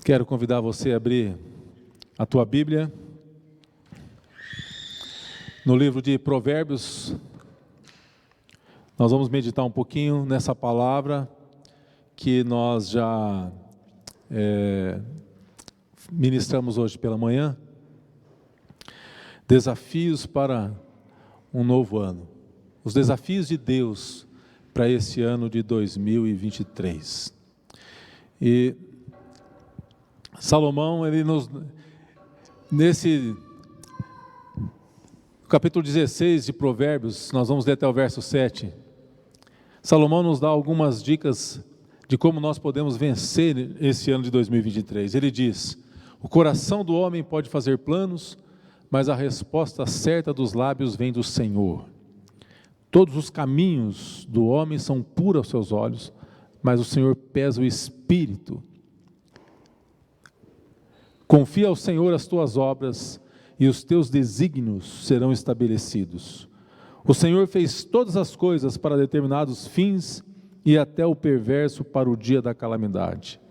Quero convidar você a abrir a tua Bíblia no livro de Provérbios. Nós vamos meditar um pouquinho nessa palavra que nós já ministramos hoje pela manhã. Desafios para um novo ano. Os desafios de Deus para esse ano de 2023. E Salomão, nesse capítulo 16 de Provérbios, nós vamos ler até o verso 7. Salomão nos dá algumas dicas de como nós podemos vencer esse ano de 2023. Ele diz: o coração do homem pode fazer planos, mas a resposta certa dos lábios vem do Senhor. Todos os caminhos do homem são puros aos seus olhos, mas o Senhor pesa o espírito. Confia ao Senhor as tuas obras, e os teus desígnios serão estabelecidos. O Senhor fez todas as coisas para determinados fins, e até o perverso para o dia da calamidade.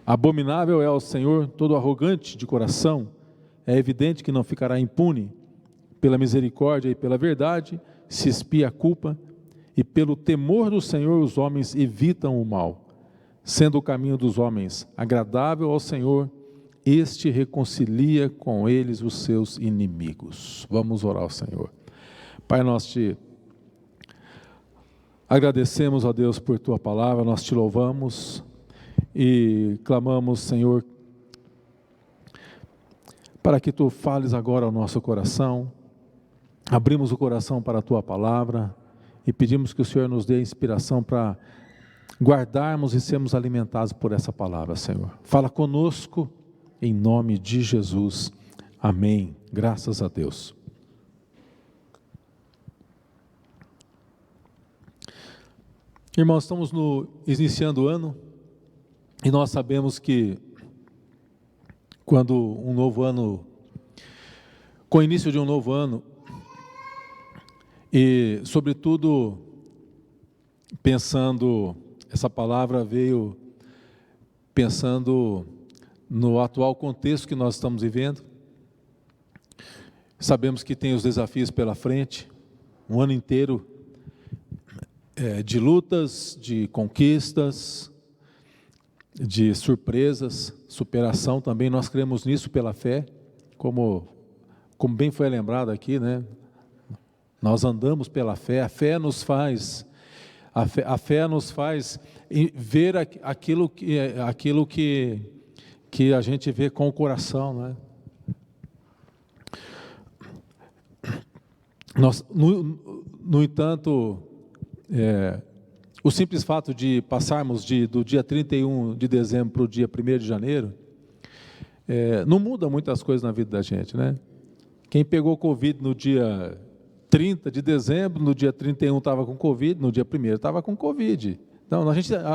Abominável é ao Senhor todo arrogante de coração, é evidente que não ficará impune. Pela misericórdia e pela verdade se expia a culpa, e pelo temor do Senhor os homens evitam o mal. Sendo o caminho dos homens agradável ao Senhor, este reconcilia com eles os seus inimigos. Vamos orar ao Senhor. Pai, nós te agradecemos, ó Deus, por tua palavra, nós te louvamos e clamamos, Senhor, para que tu fales agora ao nosso coração. Abrimos o coração para a tua palavra e pedimos que o Senhor nos dê inspiração para guardarmos e sermos alimentados por essa palavra, Senhor. Fala conosco, em nome de Jesus. Amém. Graças a Deus. Irmãos, estamos iniciando o ano e nós sabemos que quando um novo ano, com o início de um novo ano, e sobretudo pensando, essa palavra veio pensando no atual contexto que nós estamos vivendo. Sabemos que tem os desafios pela frente, um ano inteiro de lutas, de conquistas, de surpresas, superação também. Nós cremos nisso pela fé, como bem foi lembrado aqui, né? Nós andamos pela fé. A fé nos faz ver aquilo que a gente vê com o coração, né? No entanto, o simples fato de passarmos do dia 31 de dezembro para o dia 1º de janeiro, não muda muitas coisas na vida da gente, né? Quem pegou Covid no dia 30 de dezembro, no dia 31 estava com Covid, no dia 1º estava com Covid. Então,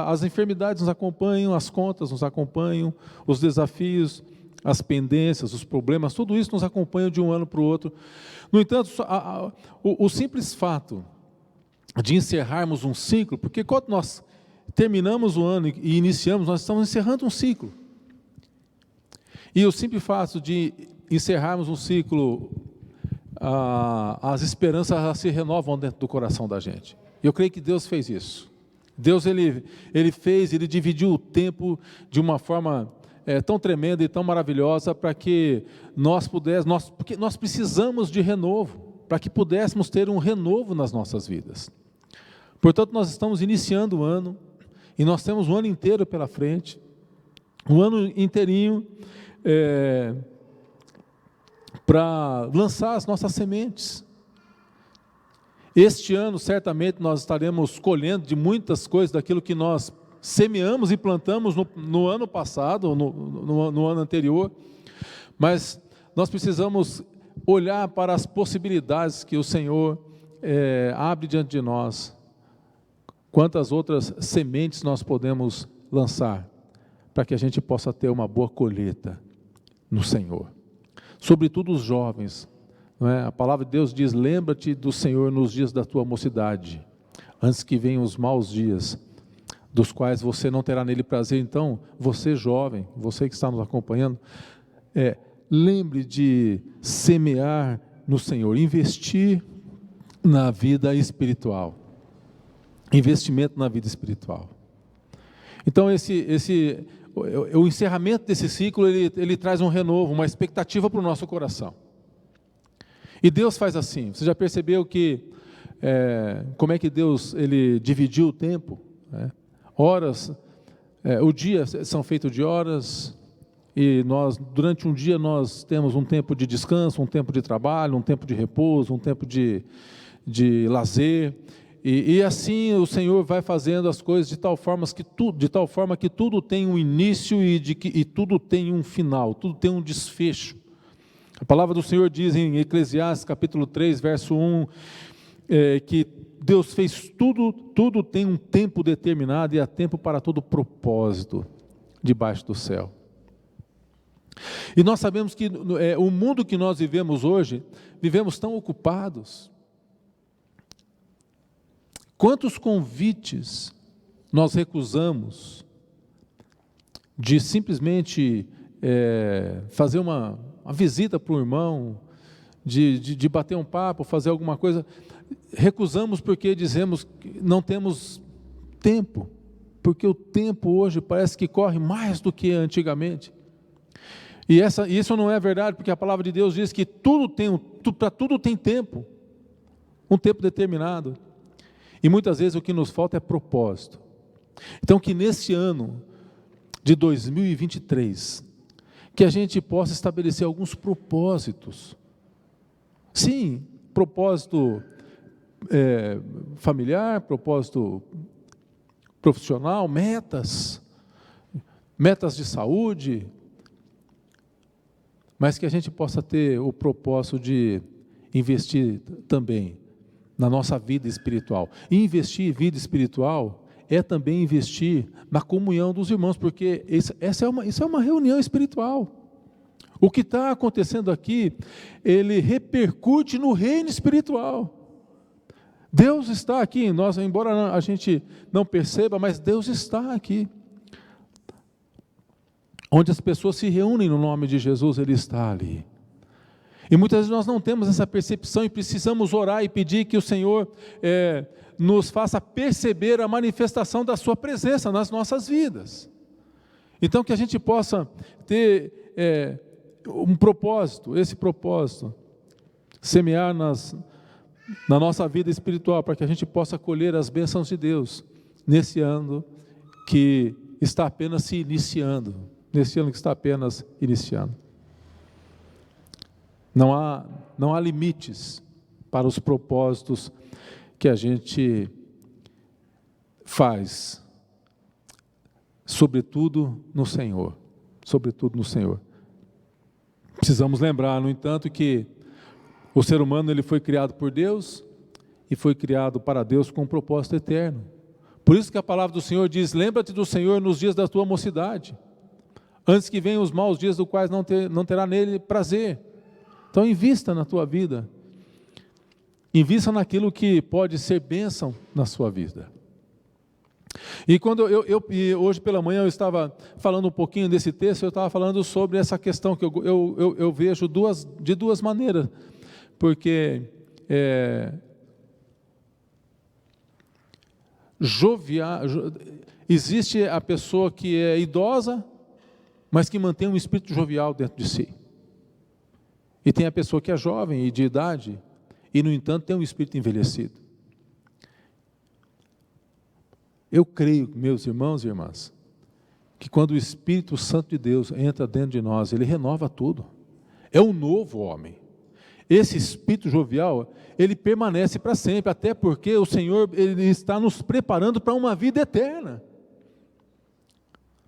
as enfermidades nos acompanham, as contas nos acompanham, os desafios, as pendências, os problemas, tudo isso nos acompanha de um ano para o outro. No entanto, o simples fato de encerrarmos um ciclo, porque quando nós terminamos o ano e iniciamos, nós estamos encerrando um ciclo. E o simples fato de encerrarmos um ciclo, as esperanças se renovam dentro do coração da gente. Eu creio que Deus fez isso. Deus, ele dividiu o tempo de uma forma tão tremenda e tão maravilhosa para que porque nós precisamos de renovo, para que pudéssemos ter um renovo nas nossas vidas. Portanto, nós estamos iniciando o ano, e nós temos um ano inteiro pela frente, um ano inteirinho, para lançar as nossas sementes. Este ano, certamente, nós estaremos colhendo de muitas coisas daquilo que nós semeamos e plantamos no ano passado, no ano anterior, mas nós precisamos olhar para as possibilidades que o Senhor abre diante de nós. Quantas outras sementes nós podemos lançar para que a gente possa ter uma boa colheita no Senhor. Sobretudo os jovens, não é? A palavra de Deus diz: lembra-te do Senhor nos dias da tua mocidade, antes que venham os maus dias dos quais você não terá nele prazer. Então, você jovem, você que está nos acompanhando, lembre de semear no Senhor, investir na vida espiritual, investimento na vida espiritual. Então, o encerramento desse ciclo, ele traz um renovo, uma expectativa para o nosso coração. E Deus faz assim. Você já percebeu como é que Deus ele dividiu o tempo? Horas, o dia são feitos de horas, e durante um dia nós temos um tempo de descanso, um tempo de trabalho, um tempo de repouso, um tempo de lazer, e assim o Senhor vai fazendo as coisas de tal forma que tudo tem um início e tudo tem um final, tudo tem um desfecho. A palavra do Senhor diz em Eclesiastes capítulo 3, verso 1, que Deus fez tudo tem um tempo determinado e há tempo para todo propósito debaixo do céu. E nós sabemos que o mundo que nós vivemos hoje, vivemos tão ocupados. Quantos convites nós recusamos de simplesmente fazer uma visita para o irmão, de bater um papo, fazer alguma coisa. Recusamos porque dizemos que não temos tempo, porque o tempo hoje parece que corre mais do que antigamente. E isso não é verdade, porque a palavra de Deus diz que para tudo tem tempo, um tempo determinado. E muitas vezes o que nos falta é propósito. Então que nesse ano de 2023, que a gente possa estabelecer alguns propósitos. Sim, propósito familiar, propósito profissional, metas de saúde, mas que a gente possa ter o propósito de investir também na nossa vida espiritual. E investir em vida espiritual é também investir na comunhão dos irmãos, isso é uma reunião espiritual. O que está acontecendo aqui, ele repercute no reino espiritual. Deus está aqui, embora a gente não perceba, mas Deus está aqui. Onde as pessoas se reúnem no nome de Jesus, Ele está ali. E muitas vezes nós não temos essa percepção e precisamos orar e pedir que o Senhor nos faça perceber a manifestação da sua presença nas nossas vidas. Então que a gente possa ter um propósito, esse propósito, semear na nossa vida espiritual, para que a gente possa colher as bênçãos de Deus nesse ano que está apenas se iniciando. Não há limites para os propósitos que a gente faz, sobretudo no Senhor. Precisamos lembrar, no entanto, que o ser humano ele foi criado por Deus e foi criado para Deus com um propósito eterno. Por isso que a palavra do Senhor diz: lembra-te do Senhor nos dias da tua mocidade, antes que venham os maus dias, dos quais não terá nele prazer. Então invista na tua vida, invista naquilo que pode ser bênção na sua vida. E quando hoje pela manhã eu estava falando um pouquinho desse texto, eu estava falando sobre essa questão que eu vejo de duas maneiras, porque existe a pessoa que é idosa, mas que mantém um espírito jovial dentro de si. E tem a pessoa que é jovem e de idade, e no entanto tem um espírito envelhecido. Eu creio, meus irmãos e irmãs, que quando o Espírito Santo de Deus entra dentro de nós, ele renova tudo. É um novo homem. Esse espírito jovial, ele permanece para sempre, até porque o Senhor ele está nos preparando para uma vida eterna.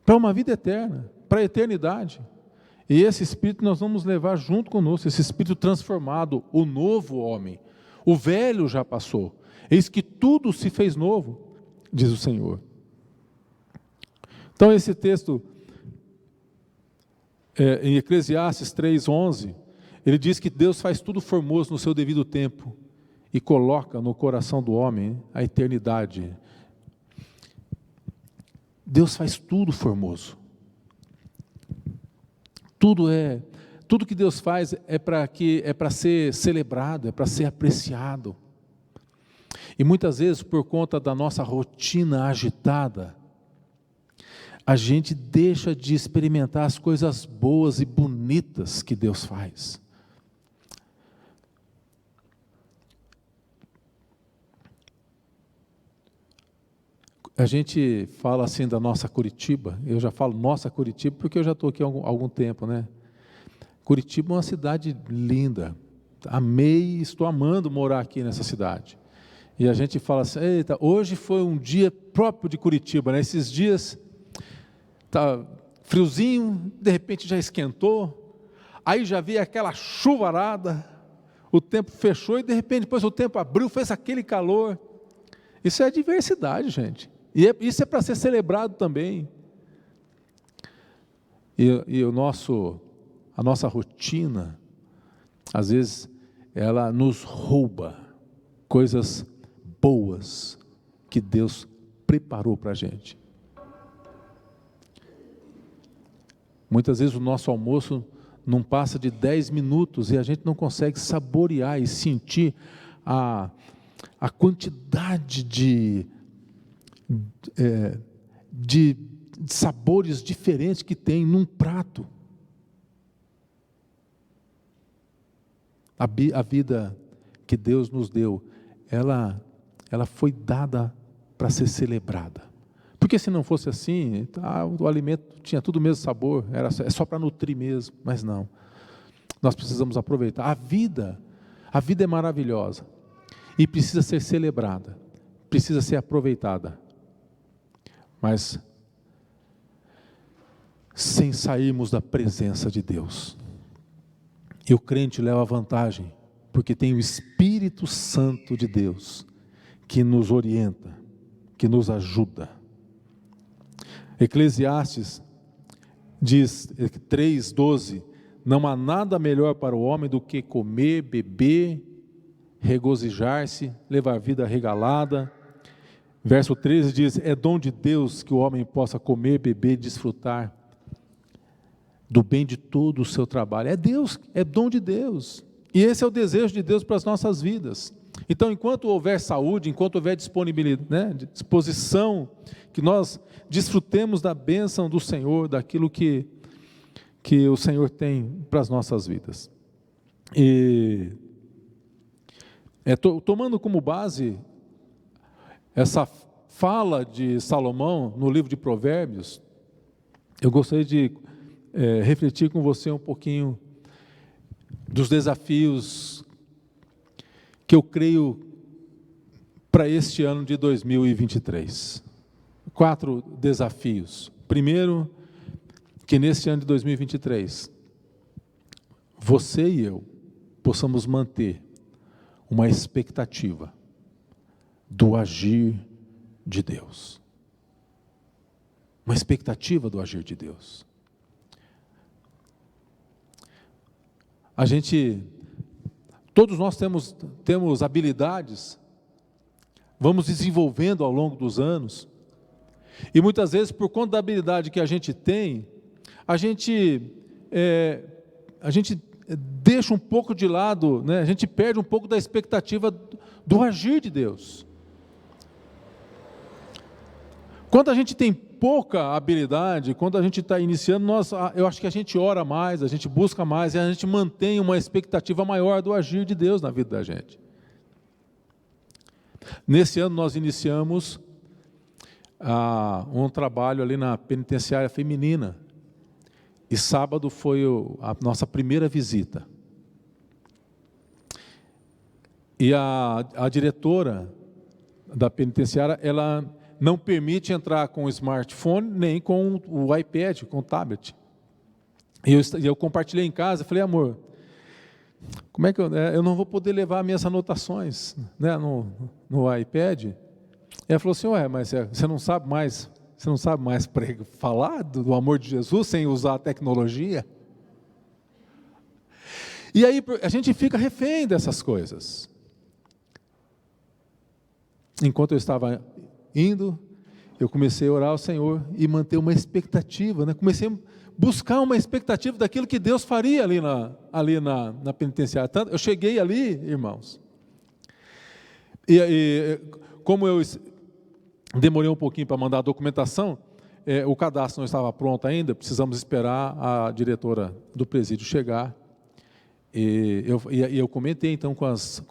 Para uma vida eterna, para a eternidade. E esse espírito nós vamos levar junto conosco, esse espírito transformado, o novo homem. O velho já passou. Eis que tudo se fez novo, diz o Senhor. Então esse texto, em Eclesiastes 3:11, ele diz que Deus faz tudo formoso no seu devido tempo e coloca no coração do homem a eternidade. Deus faz tudo formoso. Tudo que Deus faz é para ser celebrado, é para ser apreciado. E muitas vezes, por conta da nossa rotina agitada, a gente deixa de experimentar as coisas boas e bonitas que Deus faz. A gente fala assim da nossa Curitiba, eu já falo nossa Curitiba porque eu já estou aqui há algum tempo, né? Curitiba é uma cidade linda, amei, estou amando morar aqui nessa cidade. E a gente fala assim, eita, hoje foi um dia próprio de Curitiba, né? Esses dias, tá friozinho, de repente já esquentou, aí já veio aquela chuvarada, o tempo fechou e de repente depois o tempo abriu, fez aquele calor. Isso é diversidade, gente. Isso é para ser celebrado também. E a nossa rotina, às vezes, ela nos rouba coisas boas que Deus preparou para a gente. Muitas vezes o nosso almoço não passa de 10 minutos e a gente não consegue saborear e sentir a quantidade de sabores diferentes que tem num prato. A vida que Deus nos deu, ela foi dada para ser celebrada. Porque se não fosse assim, o alimento tinha tudo o mesmo sabor, é só para nutrir mesmo, mas não. Nós precisamos aproveitar. A vida é maravilhosa e precisa ser celebrada, precisa ser aproveitada. Mas sem sairmos da presença de Deus. E o crente leva vantagem, porque tem o Espírito Santo de Deus, que nos orienta, que nos ajuda. Eclesiastes diz, 3:12, não há nada melhor para o homem do que comer, beber, regozijar-se, levar vida regalada. Verso 13 diz, é dom de Deus que o homem possa comer, beber e desfrutar do bem de todo o seu trabalho. É Deus, é dom de Deus. E esse é o desejo de Deus para as nossas vidas. Então, enquanto houver saúde, enquanto houver disponibilidade, né, disposição, que nós desfrutemos da bênção do Senhor, daquilo que o Senhor tem para as nossas vidas. E tomando como base essa fala de Salomão no livro de Provérbios, eu gostaria de refletir com você um pouquinho dos desafios que eu creio para este ano de 2023. 4 desafios. Primeiro, que neste ano de 2023, você e eu possamos manter uma expectativa do agir de Deus. Uma expectativa do agir de Deus. Todos nós temos habilidades, vamos desenvolvendo ao longo dos anos, e muitas vezes, por conta da habilidade que a gente tem, a gente deixa um pouco de lado, né? A gente perde um pouco da expectativa do agir de Deus. Quando a gente tem pouca habilidade, quando a gente está iniciando, eu acho que a gente ora mais, a gente busca mais, e a gente mantém uma expectativa maior do agir de Deus na vida da gente. Nesse ano nós iniciamos um trabalho ali na penitenciária feminina, e sábado foi a nossa primeira visita. E a diretora da penitenciária, ela não permite entrar com o smartphone, nem com o iPad, com o tablet. E eu compartilhei em casa, falei, amor, como é que eu não vou poder levar minhas anotações, né, no iPad? Ela falou assim, mas você não sabe mais falar do amor de Jesus sem usar a tecnologia? E aí a gente fica refém dessas coisas. Enquanto eu estava indo, eu comecei a orar ao Senhor e manter uma expectativa, né? Comecei a buscar uma expectativa daquilo que Deus faria ali na penitenciária. Tanto, eu cheguei ali, irmãos, e como eu demorei um pouquinho para mandar a documentação, o cadastro não estava pronto ainda, precisamos esperar a diretora do presídio chegar. E eu comentei então com as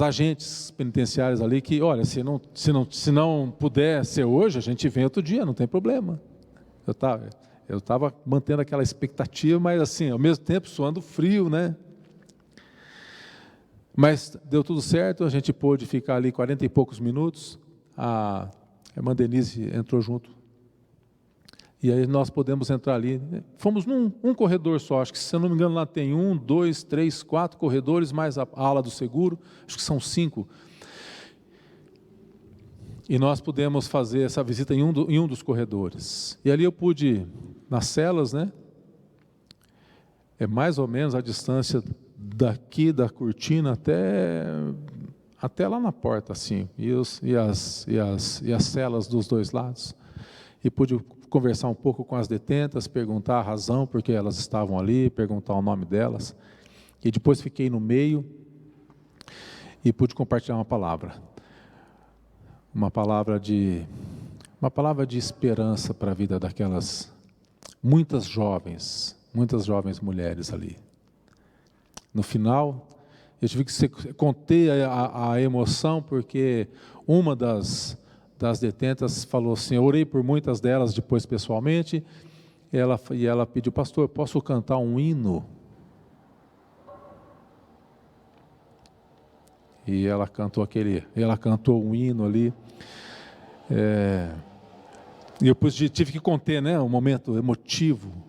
agentes penitenciárias ali que, olha, se não puder ser hoje, a gente vem outro dia, não tem problema. Eu estava mantendo aquela expectativa, mas assim, ao mesmo tempo suando frio, né? Mas deu tudo certo, a gente pôde ficar ali 40 e poucos minutos, a irmã Denise entrou junto. E aí nós podemos entrar ali. Fomos num corredor só, acho que, se eu não me engano, lá tem 1, 2, 3, 4 corredores, mais a ala do seguro, acho que são 5. E nós pudemos fazer essa visita em um dos corredores. E ali eu pude, nas celas, né? É mais ou menos a distância daqui da cortina até lá na porta, assim, e as celas dos dois lados. E pude conversar um pouco com as detentas, perguntar a razão por que elas estavam ali, perguntar o nome delas. E depois fiquei no meio e pude compartilhar uma palavra de esperança para a vida daquelas muitas jovens mulheres ali. No final, eu tive que conter a emoção, porque uma das detentas falou assim, eu orei por muitas delas depois pessoalmente, e ela pediu, pastor, posso cantar um hino? E ela cantou um hino ali, e eu tive que conter, né, um momento emotivo.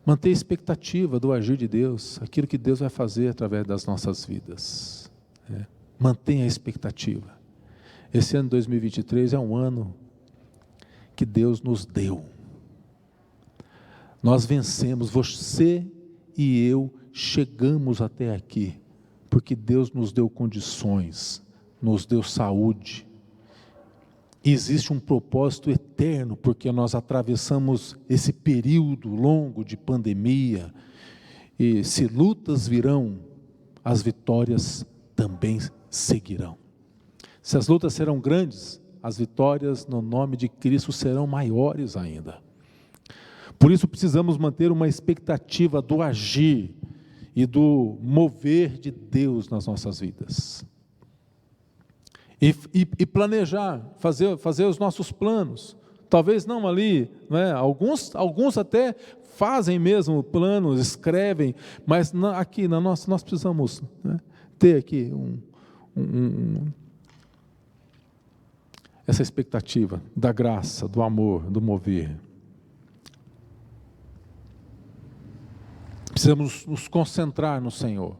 Manter a expectativa do agir de Deus, aquilo que Deus vai fazer através das nossas vidas. Mantenha a expectativa. Esse ano de 2023 é um ano que Deus nos deu. Nós vencemos, você e eu chegamos até aqui, porque Deus nos deu condições, nos deu saúde. E existe um propósito eterno, porque nós atravessamos esse período longo de pandemia, e se lutas virão, as vitórias também seguirão. Se as lutas serão grandes, as vitórias no nome de Cristo serão maiores ainda. Por isso precisamos manter uma expectativa do agir e do mover de Deus nas nossas vidas. E planejar, fazer os nossos planos. Talvez não ali, né? Alguns até fazem mesmo planos, escrevem, mas aqui nós precisamos, né, ter aqui essa expectativa da graça, do amor, do mover. Precisamos nos concentrar no Senhor.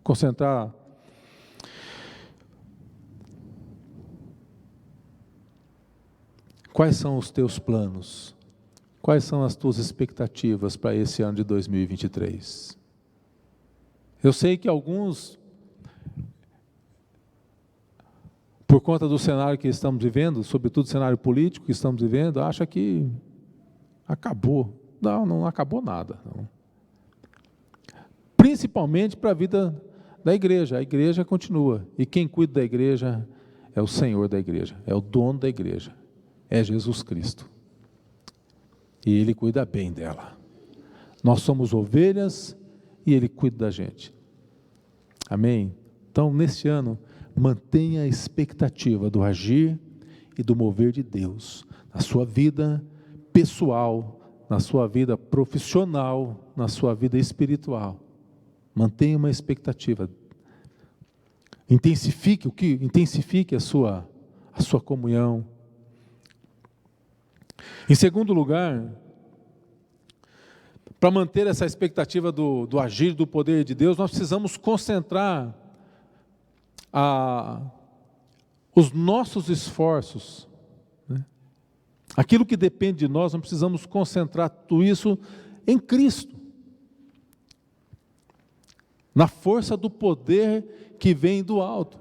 Concentrar. Quais são os teus planos? Quais são as tuas expectativas para esse ano de 2023? Eu sei que alguns, por conta do cenário que estamos vivendo, sobretudo o cenário político que estamos vivendo, acha que acabou. Não acabou nada. Não. Principalmente para a vida da igreja. A igreja continua. E quem cuida da igreja é o Senhor da igreja, é o dono da igreja, é Jesus Cristo. E Ele cuida bem dela. Nós somos ovelhas e Ele cuida da gente. Amém? Então, neste ano, mantenha a expectativa do agir e do mover de Deus na sua vida pessoal, na sua vida profissional, na sua vida espiritual. Mantenha uma expectativa. Intensifique a sua comunhão. Em segundo lugar, para manter essa expectativa do agir, do poder de Deus, nós precisamos concentrar os nossos esforços, né? Aquilo que depende de nós, nós precisamos concentrar tudo isso em Cristo, na força do poder que vem do alto.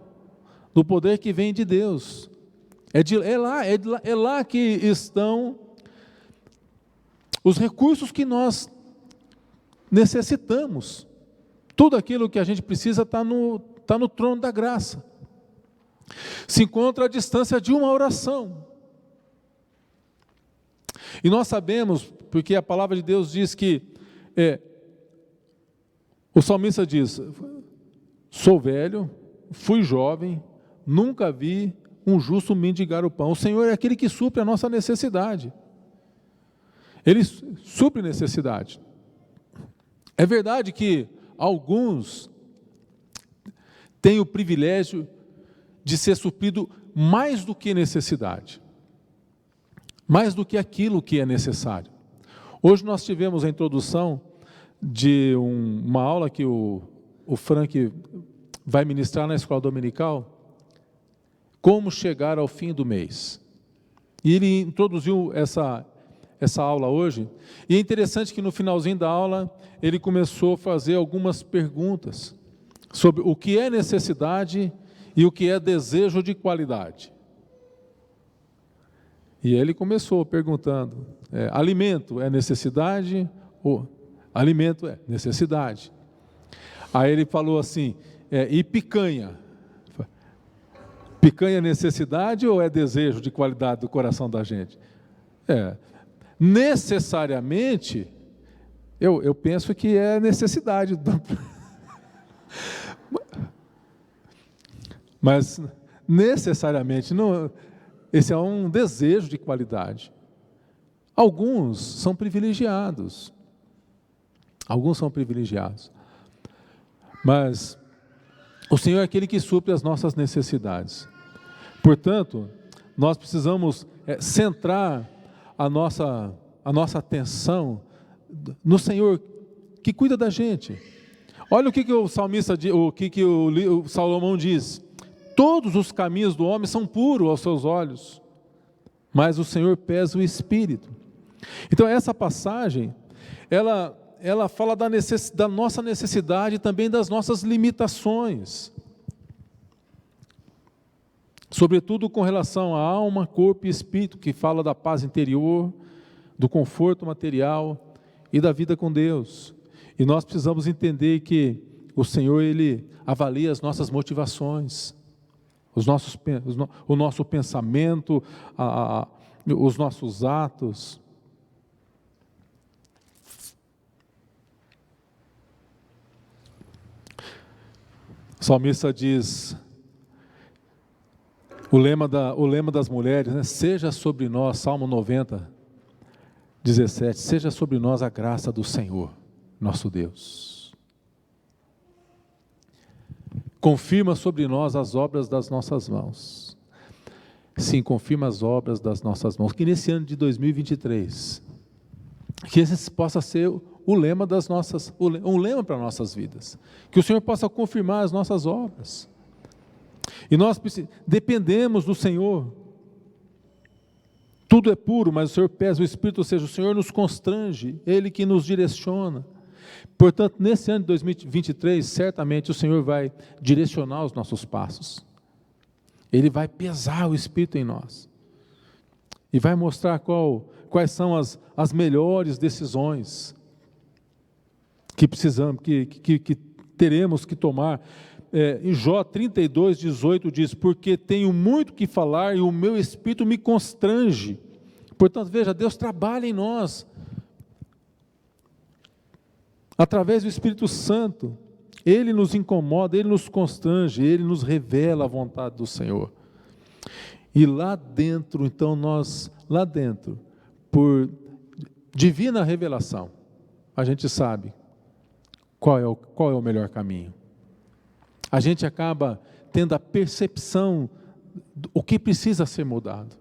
do poder que vem de Deus. É lá que estão os recursos que nós necessitamos. Tudo aquilo que a gente precisa está no trono da graça. Se encontra à distância de uma oração. E nós sabemos, porque a palavra de Deus diz que, o salmista diz: sou velho, fui jovem, nunca vi um justo mendigar o pão. O Senhor é aquele que supre a nossa necessidade. Ele supre necessidade. É verdade que alguns têm o privilégio de ser suprido mais do que necessidade, mais do que aquilo que é necessário. Hoje nós tivemos a introdução de uma aula que o Frank vai ministrar na escola dominical, como chegar ao fim do mês. E ele introduziu essa aula hoje, e é interessante que no finalzinho da aula, ele começou a fazer algumas perguntas sobre o que é necessidade e o que é desejo de qualidade. E ele começou perguntando, alimento é necessidade? Ou alimento é necessidade. Aí ele falou assim, e picanha? Picanha é necessidade ou é desejo de qualidade do coração da gente? Necessariamente, eu penso que é necessidade. Mas necessariamente, não, esse é um desejo de qualidade. Alguns são privilegiados. Mas o Senhor é aquele que supre as nossas necessidades. Portanto, nós precisamos centrar a nossa atenção no Senhor que cuida da gente. Olha o que o salmista, o Salomão diz: todos os caminhos do homem são puros aos seus olhos, mas o Senhor pesa o espírito. Então essa passagem, ela fala da nossa necessidade e também das nossas limitações, sobretudo com relação à alma, corpo e espírito, que fala da paz interior, do conforto material e da vida com Deus. E nós precisamos entender que o Senhor, Ele avalia as nossas motivações, o nosso pensamento, os nossos atos. O salmista diz, o lema das mulheres, né? Seja sobre nós, Salmo 90, 17, seja sobre nós a graça do Senhor, nosso Deus. Confirma sobre nós as obras das nossas mãos. Sim, confirma as obras das nossas mãos. Que nesse ano de 2023, que esse possa ser um lema para nossas vidas. Que o Senhor possa confirmar as nossas obras. E nós dependemos do Senhor. Tudo é puro, mas o Senhor pesa o Espírito, ou seja, o Senhor nos constrange, Ele que nos direciona. Portanto, nesse ano de 2023, certamente o Senhor vai direcionar os nossos passos. Ele vai pesar o Espírito em nós. E vai mostrar quais são as melhores decisões que precisamos, que teremos que tomar. Em Jó 32, 18 diz, porque tenho muito que falar e o meu espírito me constrange. Portanto, veja, Deus trabalha em nós, através do Espírito Santo. Ele nos incomoda, Ele nos constrange, Ele nos revela a vontade do Senhor. E lá dentro, então lá dentro, por divina revelação, a gente sabe qual é o melhor caminho. A gente acaba tendo a percepção do que precisa ser mudado,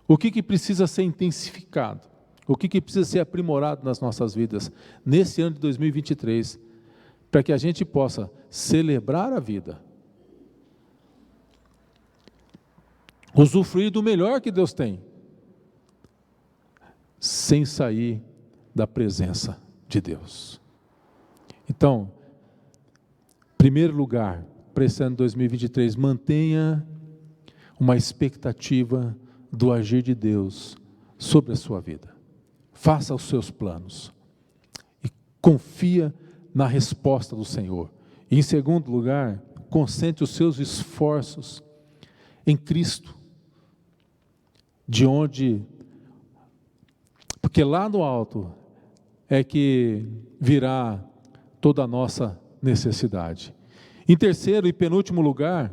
o que precisa ser intensificado, o que precisa ser aprimorado nas nossas vidas, nesse ano de 2023, para que a gente possa celebrar a vida, usufruir do melhor que Deus tem, sem sair da presença de Deus. Então, em primeiro lugar, para esse ano 2023, mantenha uma expectativa do agir de Deus sobre a sua vida. Faça os seus planos e confia na resposta do Senhor. E, em segundo lugar, concentre os seus esforços em Cristo, porque lá no alto é que virá toda a nossa necessidade. Em terceiro e penúltimo lugar,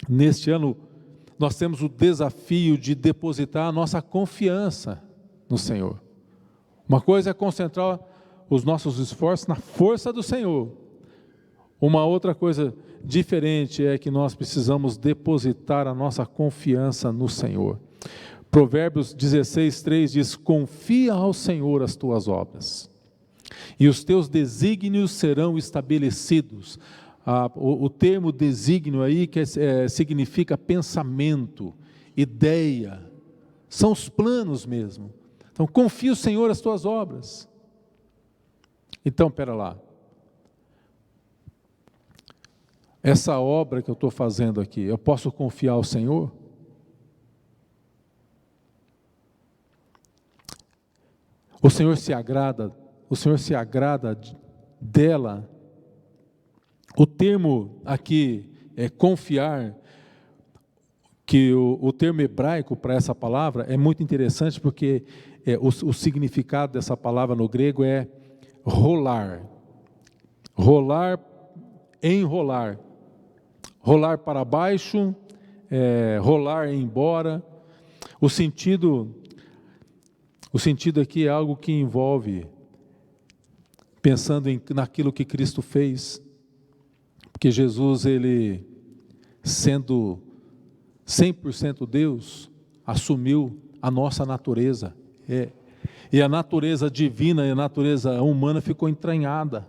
neste ano, nós temos o desafio de depositar a nossa confiança no Senhor. Uma coisa é concentrar os nossos esforços na força do Senhor. Uma outra coisa diferente é que nós precisamos depositar a nossa confiança no Senhor. Provérbios 16:3 diz: confia ao Senhor as tuas obras, e os teus desígnios serão estabelecidos. O termo desígnio aí significa pensamento, ideia, são os planos mesmo. Então, confia o Senhor as tuas obras. Então, espera lá. Essa obra que eu estou fazendo aqui, eu posso confiar ao Senhor? O Senhor se agrada dela. O termo aqui é confiar, que o termo hebraico para essa palavra é muito interessante, porque o significado dessa palavra no grego é rolar, enrolar, rolar para baixo, rolar embora. O sentido aqui é algo que envolve, pensando naquilo que Cristo fez, porque Jesus, ele, sendo 100% Deus, assumiu a nossa natureza, e a natureza divina e a natureza humana ficou entranhada,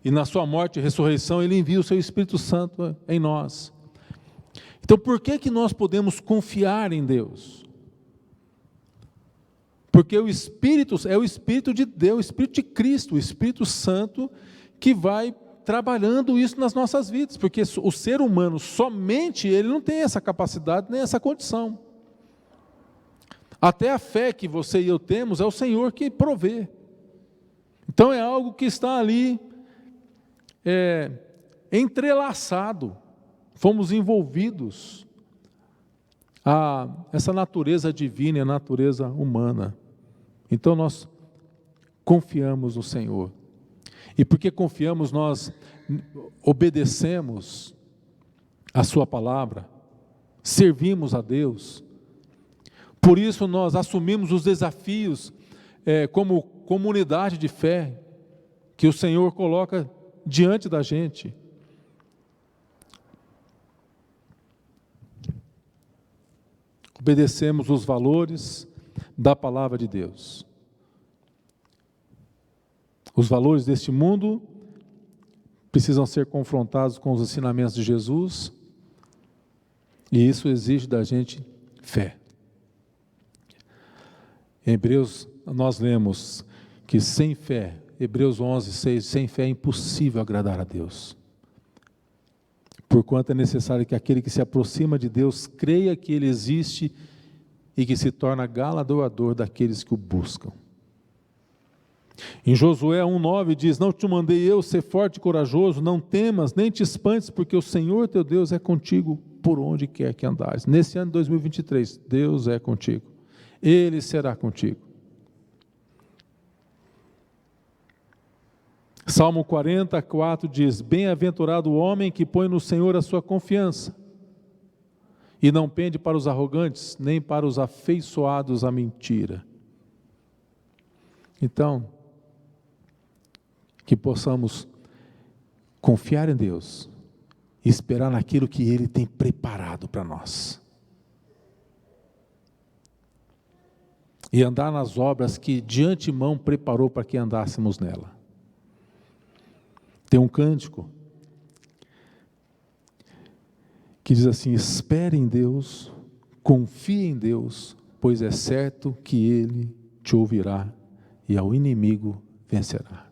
e na sua morte e ressurreição, ele envia o seu Espírito Santo em nós. Então, por que nós podemos confiar em Deus? Porque o Espírito é o Espírito de Deus, o Espírito de Cristo, o Espírito Santo, que vai trabalhando isso nas nossas vidas, porque o ser humano, somente ele não tem essa capacidade, nem essa condição. Até a fé que você e eu temos, é o Senhor que provê. Então é algo que está ali, entrelaçado, fomos envolvidos a essa natureza divina e a natureza humana. Então nós confiamos no Senhor. E porque confiamos, nós obedecemos a sua palavra, servimos a Deus. Por isso nós assumimos os desafios como comunidade de fé que o Senhor coloca diante da gente. Obedecemos os valores da palavra de Deus. Os valores deste mundo precisam ser confrontados com os ensinamentos de Jesus, e isso exige da gente fé. Em Hebreus nós lemos que sem fé, Hebreus 11:6, sem fé é impossível agradar a Deus. Porquanto é necessário que aquele que se aproxima de Deus creia que Ele existe e que se torna galardoador daqueles que o buscam. Em Josué 1:9 diz: não te mandei eu ser forte e corajoso, não temas, nem te espantes, porque o Senhor teu Deus é contigo por onde quer que andares. Nesse ano de 2023, Deus é contigo, Ele será contigo. Salmo 44 diz: bem-aventurado o homem que põe no Senhor a sua confiança, e não pende para os arrogantes, nem para os afeiçoados à mentira. Então, que possamos confiar em Deus e esperar naquilo que Ele tem preparado para nós. E andar nas obras que de antemão preparou para que andássemos nela. Tem um cântico que diz assim: espere em Deus, confie em Deus, pois é certo que Ele te ouvirá e ao inimigo vencerá.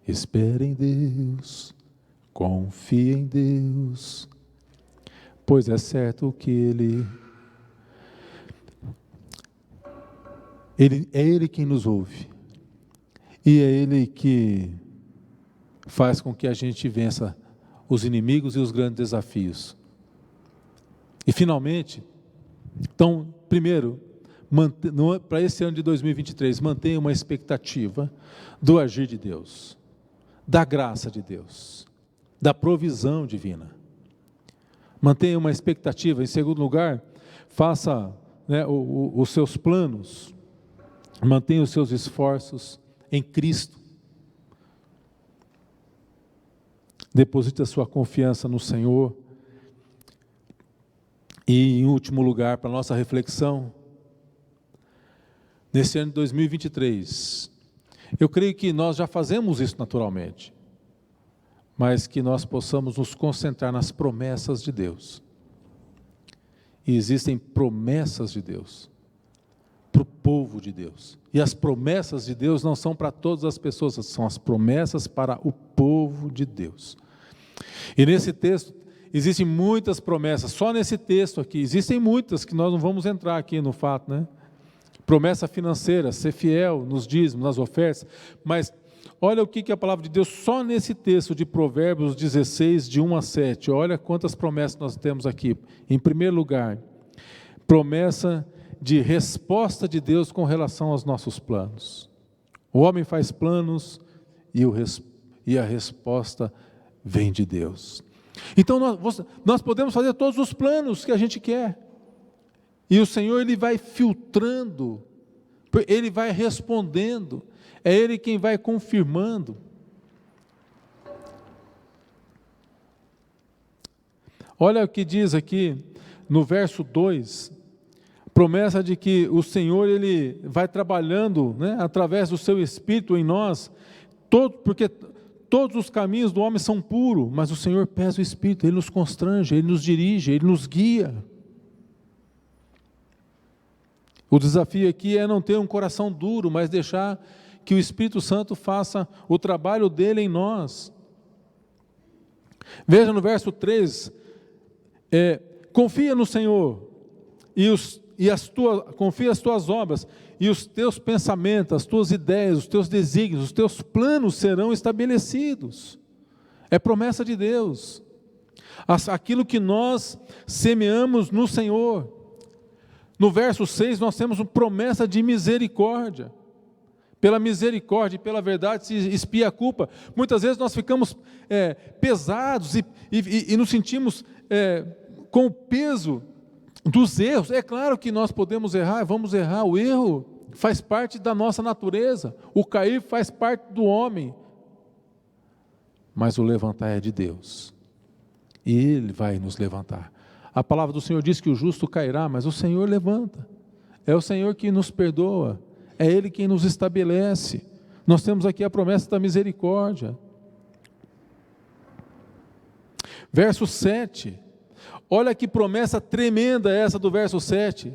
Espere em Deus, Confia em Deus, pois é certo que é Ele quem nos ouve, e é Ele que faz com que a gente vença os inimigos e os grandes desafios. E finalmente, então, primeiro, para esse ano de 2023, mantenha uma expectativa do agir de Deus, da graça de Deus, da provisão divina. Mantenha uma expectativa. Em segundo lugar, faça, os seus planos, mantenha os seus esforços em Cristo. Deposite a sua confiança no Senhor. E em último lugar, para a nossa reflexão, nesse ano de 2023, eu creio que nós já fazemos isso naturalmente, mas que nós possamos nos concentrar nas promessas de Deus. E existem promessas de Deus para o povo de Deus. E as promessas de Deus não são para todas as pessoas, são as promessas para o povo de Deus. E nesse texto, existem muitas promessas, só nesse texto aqui, existem muitas que nós não vamos entrar aqui no fato, né? Promessa financeira, ser fiel nos dízimos, nas ofertas, mas olha o que a palavra de Deus, só nesse texto de Provérbios 16, de 1 a 7, olha quantas promessas nós temos aqui. Em primeiro lugar, promessa de resposta de Deus com relação aos nossos planos. O homem faz planos e a resposta vem de Deus. Então nós podemos fazer todos os planos que a gente quer, e o Senhor Ele vai filtrando, Ele vai respondendo, é Ele quem vai confirmando. Olha o que diz aqui no verso 2, promessa de que o Senhor Ele vai trabalhando, através do seu Espírito em nós, porque todos os caminhos do homem são puros, mas o Senhor pesa o Espírito, Ele nos constrange, Ele nos dirige, Ele nos guia. O desafio aqui é não ter um coração duro, mas deixar que o Espírito Santo faça o trabalho dele em nós. Veja no verso 3, confia no Senhor, confia as tuas obras, e os teus pensamentos, as tuas ideias, os teus desígnios, os teus planos serão estabelecidos. É promessa de Deus. Aquilo que nós semeamos no Senhor. No verso 6 nós temos uma promessa de misericórdia. Pela misericórdia e pela verdade se expia a culpa. Muitas vezes nós ficamos pesados e nos sentimos com o peso dos erros. É claro que nós podemos errar, vamos errar, o erro faz parte da nossa natureza, o cair faz parte do homem, mas o levantar é de Deus, e Ele vai nos levantar. A palavra do Senhor diz que o justo cairá, mas o Senhor levanta, é o Senhor que nos perdoa, é Ele quem nos estabelece. Nós temos aqui a promessa da misericórdia. Verso 7, olha que promessa tremenda essa do verso 7.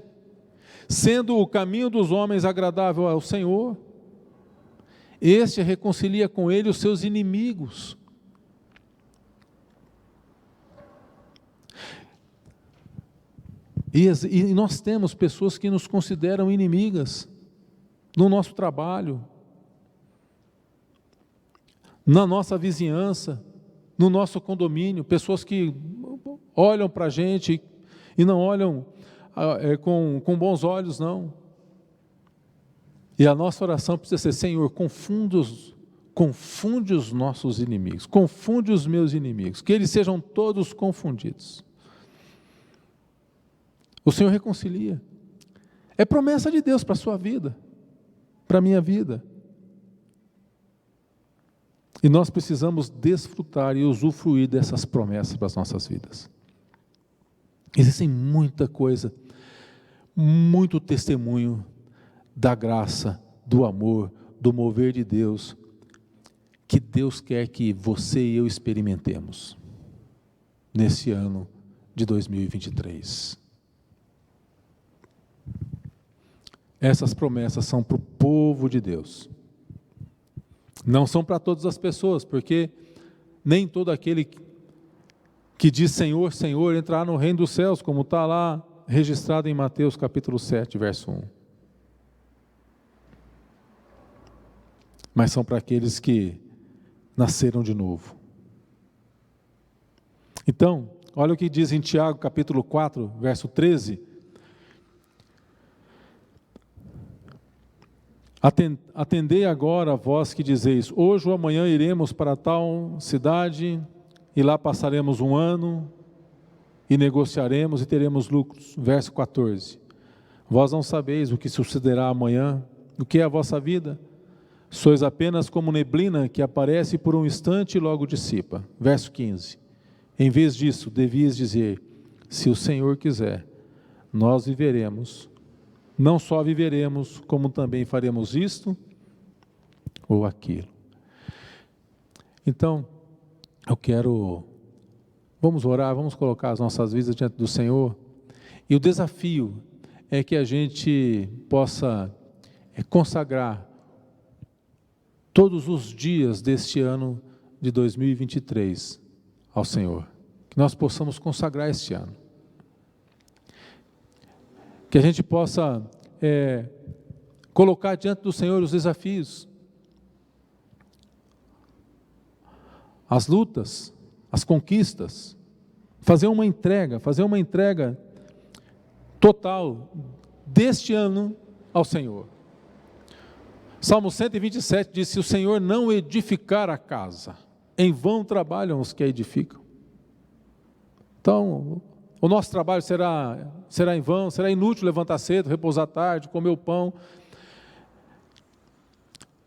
Sendo o caminho dos homens agradável ao Senhor, este reconcilia com Ele os seus inimigos. E nós temos pessoas que nos consideram inimigas, no nosso trabalho, na nossa vizinhança, no nosso condomínio, pessoas que olham para a gente e não olham com bons olhos, não. E a nossa oração precisa ser: Senhor, confunde os nossos inimigos, confunde os meus inimigos, que eles sejam todos confundidos. O Senhor reconcilia. É promessa de Deus para a sua vida, para a minha vida. E nós precisamos desfrutar e usufruir dessas promessas para as nossas vidas. Existem muita coisa, muito testemunho da graça, do amor, do mover de Deus, que Deus quer que você e eu experimentemos nesse ano de 2023. Essas promessas são para o povo de Deus. Não são para todas as pessoas, porque nem todo aquele que diz Senhor, Senhor, entrará no reino dos céus, como está lá registrado em Mateus capítulo 7, verso 1. Mas são para aqueles que nasceram de novo. Então, olha o que diz em Tiago capítulo 4, verso 13. Atendei agora, vós que dizeis, hoje ou amanhã iremos para tal cidade, e lá passaremos um ano, e negociaremos e teremos lucros. Verso 14. Vós não sabeis o que sucederá amanhã, o que é a vossa vida? Sois apenas como neblina que aparece por um instante e logo dissipa. Verso 15. Em vez disso, devias dizer, se o Senhor quiser, nós viveremos. Não só viveremos, como também faremos isto ou aquilo. Então, vamos orar, vamos colocar as nossas vidas diante do Senhor. E o desafio é que a gente possa consagrar todos os dias deste ano de 2023 ao Senhor. Que nós possamos consagrar este ano. Que a gente possa colocar diante do Senhor os desafios, as lutas, as conquistas, fazer uma entrega total deste ano ao Senhor. Salmo 127 diz, se o Senhor não edificar a casa, em vão trabalham os que a edificam. Então, o nosso trabalho será em vão, será inútil levantar cedo, repousar tarde, comer o pão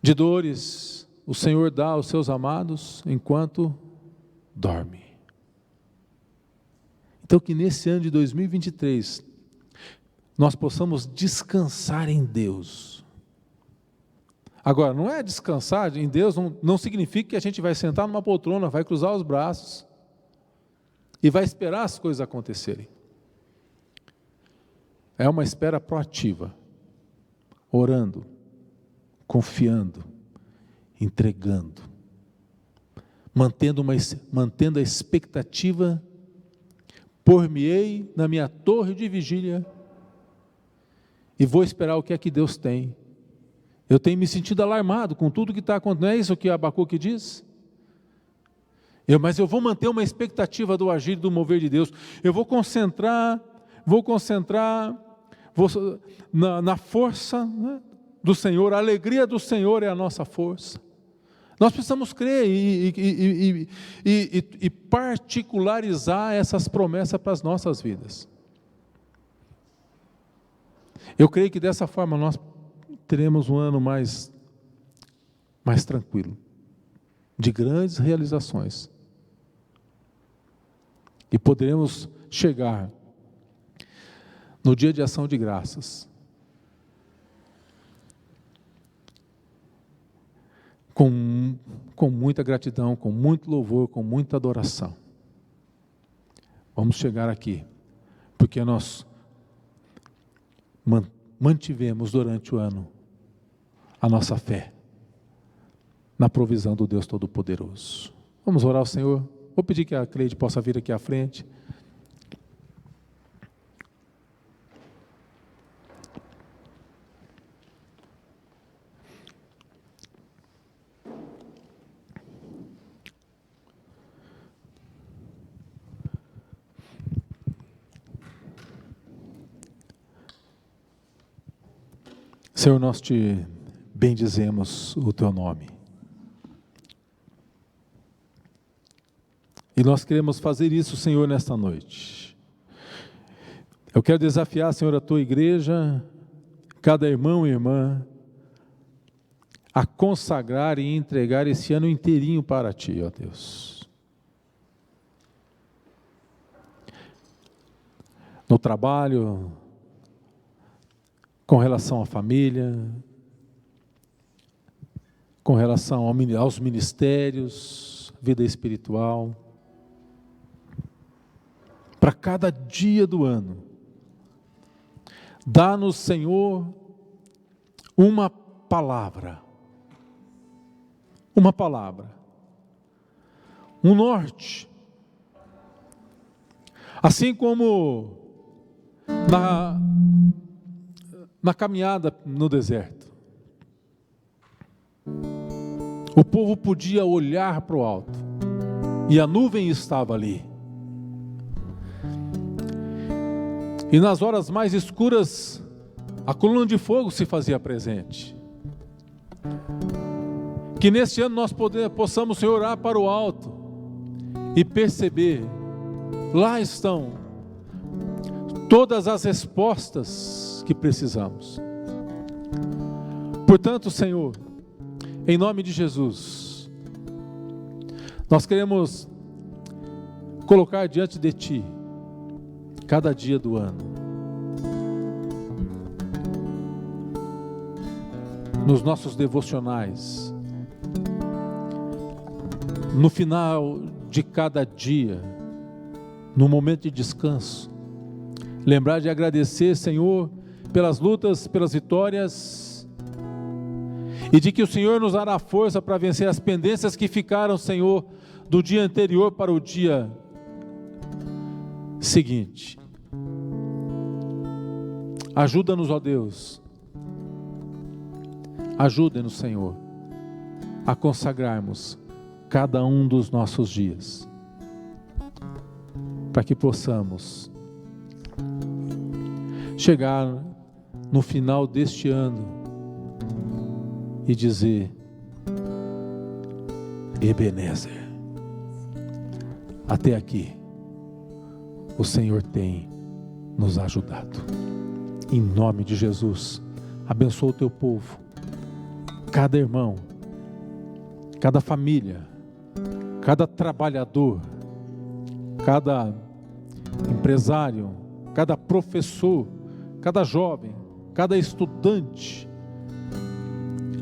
de dores. O Senhor dá aos seus amados enquanto dorme. Então que nesse ano de 2023, nós possamos descansar em Deus. Agora, não é descansar em Deus, não significa que a gente vai sentar numa poltrona, vai cruzar os braços e vai esperar as coisas acontecerem. É uma espera proativa, orando, confiando, entregando, mantendo a expectativa, por-me-ei na minha torre de vigília e vou esperar o que é que Deus tem. Eu tenho me sentido alarmado com tudo que está acontecendo, não é isso que Abacuque diz? Mas eu vou manter uma expectativa do agir e do mover de Deus. Eu vou concentrar na força, né, do Senhor. A alegria do Senhor é a nossa força. Nós precisamos crer e particularizar essas promessas para as nossas vidas. Eu creio que dessa forma nós teremos um ano mais tranquilo, de grandes realizações. E poderemos chegar no dia de ação de graças com muita gratidão, com muito louvor, com muita adoração. Vamos chegar aqui, porque nós mantivemos durante o ano a nossa fé na provisão do Deus Todo-Poderoso. Vamos orar ao Senhor. Vou pedir que a Cleide possa vir aqui à frente. Senhor, nós te bendizemos o teu nome. E nós queremos fazer isso, Senhor, nesta noite. Eu quero desafiar, Senhor, a tua igreja, cada irmão e irmã, a consagrar e entregar esse ano inteirinho para ti, ó Deus. No trabalho, com relação à família, com relação aos ministérios, vida espiritual, para cada dia do ano. Dá-nos, Senhor, uma palavra, um norte. Assim como na caminhada no deserto, o povo podia olhar para o alto e a nuvem estava ali. E nas horas mais escuras, a coluna de fogo se fazia presente. Que neste ano nós possamos, Senhor, olhar para o alto e perceber, lá estão todas as respostas que precisamos. Portanto, Senhor, em nome de Jesus, nós queremos colocar diante de Ti cada dia do ano, nos nossos devocionais, no final de cada dia, no momento de descanso, lembrar de agradecer, Senhor, pelas lutas, pelas vitórias, e de que o Senhor nos dará força para vencer as pendências que ficaram, Senhor, do dia anterior para o dia seguinte. Ajuda-nos, ó Deus, ajuda-nos, Senhor, a consagrarmos cada um dos nossos dias, para que possamos chegar no final deste ano e dizer: Ebenezer, até aqui o Senhor tem nos ajudado. Em nome de Jesus, abençoa o teu povo, cada irmão, cada família, cada trabalhador, cada empresário, cada professor, cada jovem, cada estudante.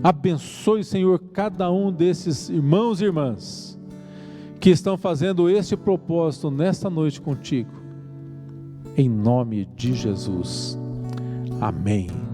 Abençoe, Senhor, cada um desses irmãos e irmãs que estão fazendo este propósito nesta noite contigo, em nome de Jesus. Amém.